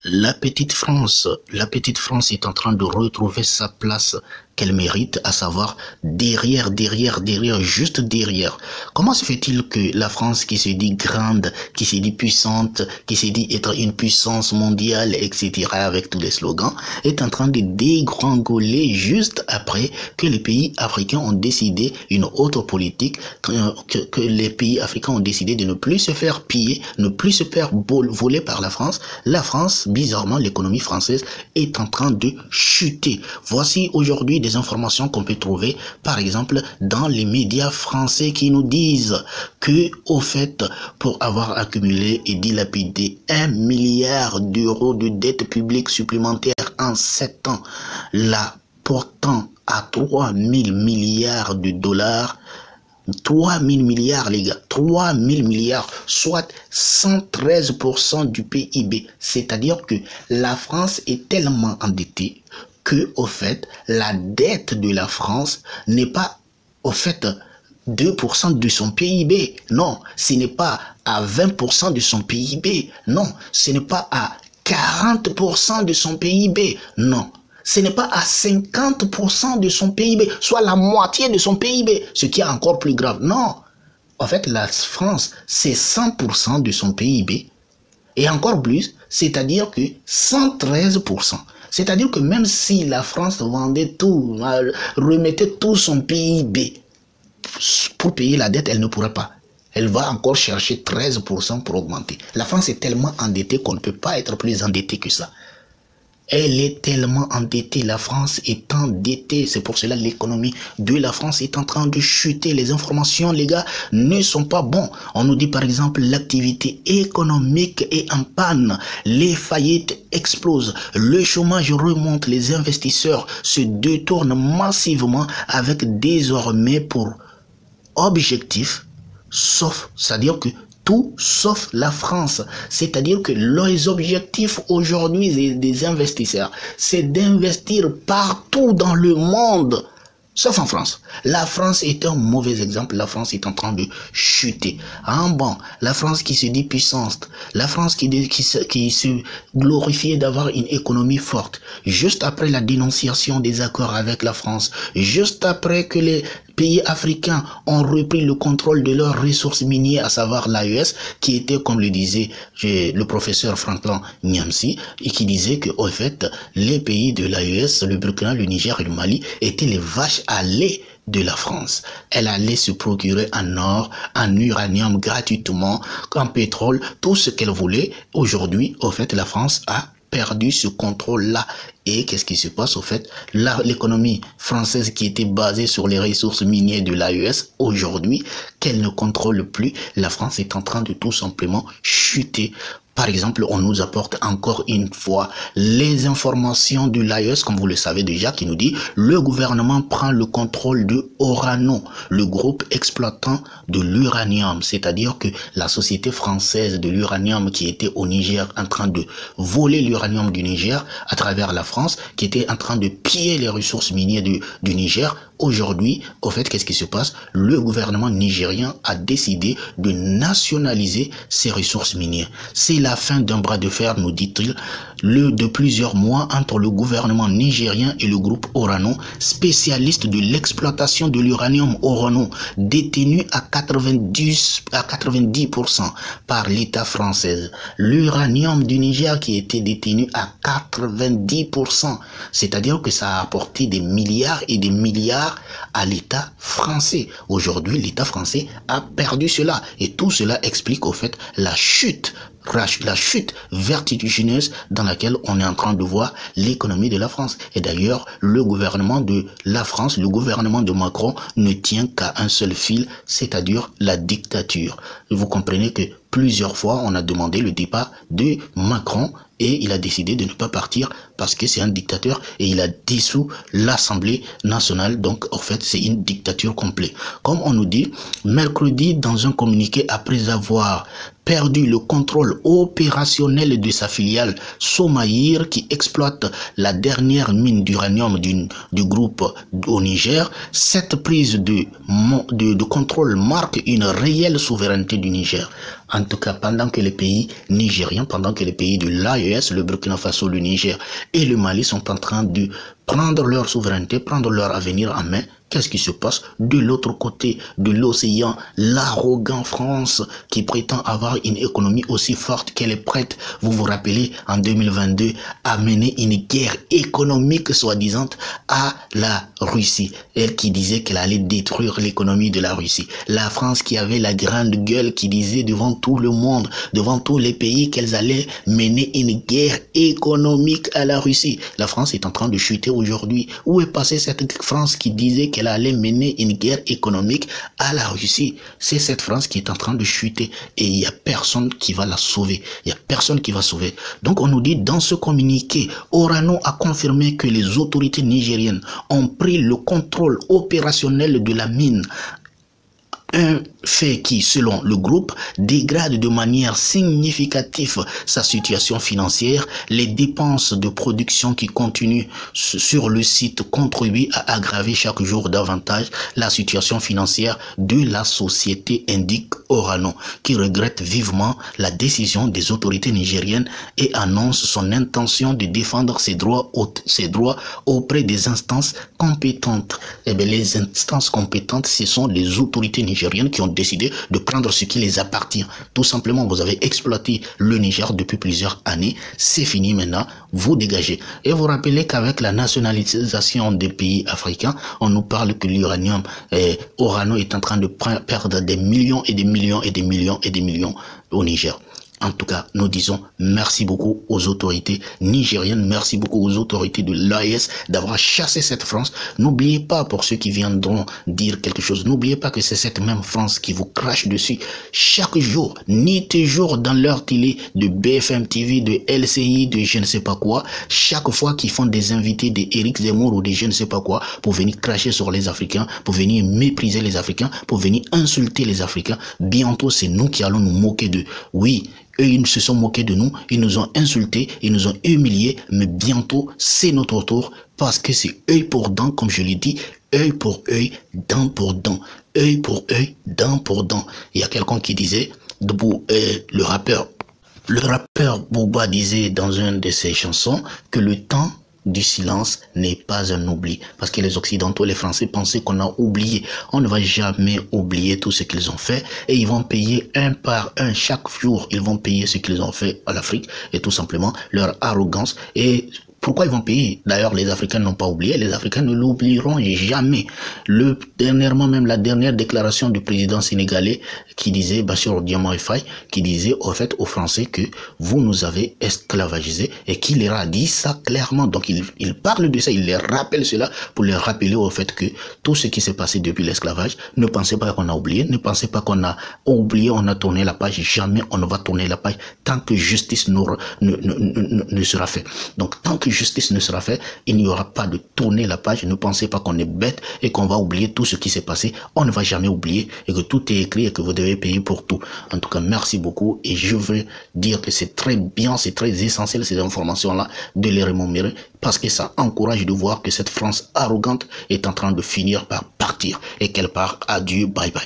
La petite France est en train de retrouver sa place qu'elle mérite, à savoir derrière, juste derrière. Comment se fait-il que la France qui se dit grande, qui se dit puissante, qui se dit être une puissance mondiale, etc., avec tous les slogans, est en train de dégringoler juste après que les pays africains ont décidé une autre politique, que les pays africains ont décidé de ne plus se faire piller, ne plus se faire voler par la France. La France, bizarrement, l'économie française est en train de chuter. Voici aujourd'hui des informations qu'on peut trouver, par exemple, dans les médias français qui nous disent que, au fait, pour avoir accumulé et dilapidé 1 milliard d'euros de dette publique supplémentaire en 7 ans, la portant à 3 000 milliards de dollars, 3 000 milliards, les gars, 3 000 milliards, soit 113% du PIB. C'est-à-dire que la France est tellement endettée que, au fait, la dette de la France n'est pas, au fait, 2% de son PIB. Non, ce n'est pas à 20% de son PIB. Non, ce n'est pas à 40% de son PIB. Non, ce n'est pas à 50% de son PIB, soit la moitié de son PIB, ce qui est encore plus grave. Non, en fait, la France, c'est 100% de son PIB. Et encore plus, c'est-à-dire que 113%. C'est-à-dire que même si la France vendait tout, remettait tout son PIB pour payer la dette, elle ne pourrait pas. Elle va encore chercher 13% pour augmenter. La France est tellement endettée qu'on ne peut pas être plus endetté que ça. Elle est tellement endettée, la France est endettée, c'est pour cela que l'économie de la France est en train de chuter. Les informations, les gars, ne sont pas bons. On nous dit par exemple l'activité économique est en panne, les faillites explosent, le chômage remonte, les investisseurs se détournent massivement avec désormais pour objectif, sauf, c'est-à-dire que tout sauf la France. C'est-à-dire que les objectifs aujourd'hui des investisseurs, c'est d'investir partout dans le monde, sauf en France. La France est un mauvais exemple. La France est en train de chuter. Ah bon, la France qui se dit puissante, la France qui se glorifiait d'avoir une économie forte, juste après la dénonciation des accords avec la France, juste après que les pays africains ont repris le contrôle de leurs ressources minières, à savoir l'AES, qui était, comme le disait le professeur Franklin Nyamsi, et qui disait que, au fait, les pays de l'AES, le Burkina, le Niger et le Mali, étaient les vaches à lait de la France. Elle allait se procurer en or, en uranium gratuitement, en pétrole, tout ce qu'elle voulait. Aujourd'hui, au fait, la France a perdu ce contrôle-là. Et qu'est-ce qui se passe au fait? L'économie française qui était basée sur les ressources minières de l'AES, aujourd'hui, qu'elle ne contrôle plus, la France est en train de tout simplement chuter. Par exemple, on nous apporte encore une fois les informations de l'AES, comme vous le savez déjà, qui nous dit le gouvernement prend le contrôle de Orano, le groupe exploitant de l'uranium, c'est-à-dire que la société française de l'uranium qui était au Niger en train de voler l'uranium du Niger à travers la France, qui était en train de piller les ressources minières du Niger. Aujourd'hui, au fait, qu'est-ce qui se passe? Le gouvernement nigérien a décidé de nationaliser ses ressources minières. C'est la fin d'un bras de fer, nous dit-il, de plusieurs mois entre le gouvernement nigérien et le groupe Orano, spécialiste de l'exploitation de l'uranium Orano, détenu à 90% par l'État français. L'uranium du Niger qui était détenu à 90%, c'est-à-dire que ça a apporté des milliards et des milliards à l'État français. Aujourd'hui, l'État français a perdu cela. Et tout cela explique au fait la chute vertigineuse dans laquelle on est en train de voir l'économie de la France. Et d'ailleurs, le gouvernement de la France, le gouvernement de Macron ne tient qu'à un seul fil, c'est-à-dire la dictature. Vous comprenez que plusieurs fois, on a demandé le départ de Macron et il a décidé de ne pas partir parce que c'est un dictateur et il a dissous l'Assemblée nationale. Donc, en fait, c'est une dictature complète. Comme on nous dit, mercredi, dans un communiqué, après avoir perdu le contrôle opérationnel de sa filiale Somaïr qui exploite la dernière mine d'uranium du groupe au Niger, cette prise de contrôle marque une réelle souveraineté du Niger. En tout cas, pendant que les pays nigériens, pendant que les pays de l'AES l'AES, le Burkina Faso, le Niger et le Mali sont en train de prendre leur souveraineté, prendre leur avenir en main. Qu'est-ce qui se passe de l'autre côté de l'océan? L'arrogant France qui prétend avoir une économie aussi forte qu'elle est prête, vous vous rappelez, en 2022, à mener une guerre économique soi-disant à la Russie. Elle qui disait qu'elle allait détruire l'économie de la Russie. La France qui avait la grande gueule, qui disait devant tout le monde, devant tous les pays, qu'elles allaient mener une guerre économique à la Russie. La France est en train de chuter aujourd'hui. Où est passée cette France qui disait qu'elle allait mener une guerre économique à la Russie? C'est cette France qui est en train de chuter et il n'y a personne qui va la sauver. Il n'y a personne qui va sauver. Donc on nous dit dans ce communiqué, Orano a confirmé que les autorités nigériennes ont pris le contrôle opérationnel de la mine. Un fait qui, selon le groupe, dégrade de manière significative sa situation financière. Les dépenses de production qui continuent sur le site contribuent à aggraver chaque jour davantage la situation financière de la société, indique Orano, qui regrette vivement la décision des autorités nigériennes et annonce son intention de défendre ses droits auprès des instances compétentes. Eh bien, les instances compétentes, ce sont les autorités nigériennes qui ont décidé de prendre ce qui les appartient. Tout simplement, vous avez exploité le Niger depuis plusieurs années. C'est fini maintenant, vous dégagez. Et vous rappelez qu'avec la nationalisation des pays africains, on nous parle que l'uranium, Orano est en train de perdre des millions et des millions et des millions et des millions au Niger. En tout cas, nous disons merci beaucoup aux autorités nigériennes, merci beaucoup aux autorités de l'AES d'avoir chassé cette France. N'oubliez pas, pour ceux qui viendront dire quelque chose, n'oubliez pas que c'est cette même France qui vous crache dessus chaque jour, nuit et jour, dans leur télé de BFM TV, de LCI, de je ne sais pas quoi, chaque fois qu'ils font des invités d'Éric Zemmour ou de je ne sais pas quoi, pour venir cracher sur les Africains, pour venir mépriser les Africains, pour venir insulter les Africains. Bientôt, c'est nous qui allons nous moquer d'eux. Oui, eux, ils se sont moqués de nous, ils nous ont insultés, ils nous ont humiliés, mais bientôt, c'est notre tour, parce que c'est œil pour dent, comme je l'ai dit, œil pour œil, dent pour dent, œil pour œil, dent pour dent. Il y a quelqu'un qui disait, le rappeur Booba disait dans une de ses chansons que le temps du silence n'est pas un oubli. Parce que les Occidentaux, les Français pensaient qu'on a oublié. On ne va jamais oublier tout ce qu'ils ont fait. Et ils vont payer un par un. Chaque jour, ils vont payer ce qu'ils ont fait à l'Afrique. Et tout simplement, leur arrogance. Et pourquoi ils vont payer? D'ailleurs, les Africains n'ont pas oublié. Les Africains ne l'oublieront jamais. Dernièrement, même la dernière déclaration du président sénégalais qui disait, Bassirou Diomaye Faye, qui disait au fait aux Français que vous nous avez esclavagisés et qu'il leur a dit ça clairement. Donc, il parle de ça, il les rappelle cela pour les rappeler au fait que tout ce qui s'est passé depuis l'esclavage, ne pensez pas qu'on a oublié, ne pensez pas qu'on a oublié, on a tourné la page. Jamais on ne va tourner la page tant que justice ne sera faite. Donc, tant que justice ne sera faite, il n'y aura pas de tourner la page. Ne pensez pas qu'on est bête et qu'on va oublier tout ce qui s'est passé. On ne va jamais oublier et que tout est écrit et que vous devez payer pour tout. En tout cas, merci beaucoup et je veux dire que c'est très bien, c'est très essentiel ces informations-là de les remémorer parce que ça encourage de voir que cette France arrogante est en train de finir par partir et qu'elle part. Adieu, bye bye.